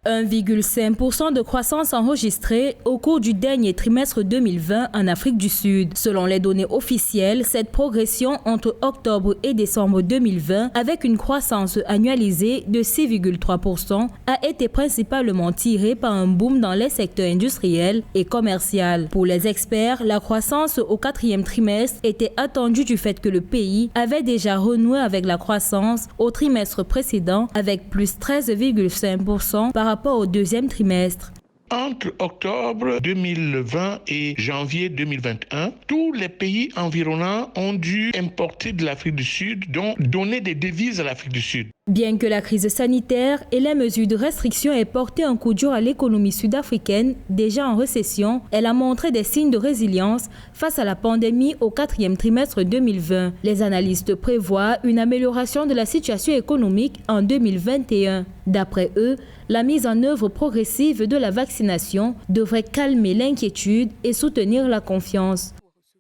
1,5% de croissance enregistrée au cours du dernier trimestre 2020 en Afrique du Sud. Selon les données officielles, cette progression entre octobre et décembre 2020, avec une croissance annualisée de 6,3%, a été principalement tirée par un boom dans les secteurs industriels et commerciaux. Pour les experts, la croissance au quatrième trimestre était attendue du fait que le pays avait déjà renoué avec la croissance au trimestre précédent avec plus 13,5% par rapport au deuxième trimestre. Entre octobre 2020 et janvier 2021, tous les pays environnants ont dû importer de l'Afrique du Sud, donc donner des devises à l'Afrique du Sud. Bien que la crise sanitaire et les mesures de restriction aient porté un coup dur à l'économie sud-africaine, déjà en récession, elle a montré des signes de résilience face à la pandémie au quatrième trimestre 2020. Les analystes prévoient une amélioration de la situation économique en 2021. D'après eux, la mise en œuvre progressive de la vaccination devrait calmer l'inquiétude et soutenir la confiance.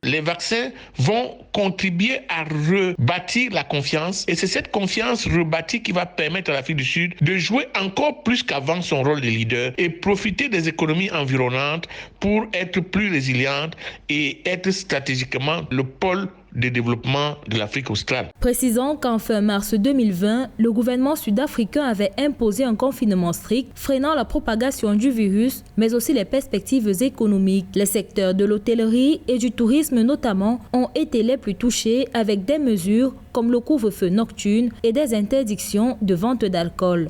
Les vaccins vont contribuer à rebâtir la confiance et c'est cette confiance rebâtie qui va permettre à l'Afrique du Sud de jouer encore plus qu'avant son rôle de leader et profiter des économies environnantes pour être plus résiliente et être stratégiquement le pôle de développement de l'Afrique australe. Précisons qu'en fin mars 2020, le gouvernement sud-africain avait imposé un confinement strict, freinant la propagation du virus, mais aussi les perspectives économiques. Les secteurs de l'hôtellerie et du tourisme notamment ont été les plus touchés avec des mesures comme le couvre-feu nocturne et des interdictions de vente d'alcool.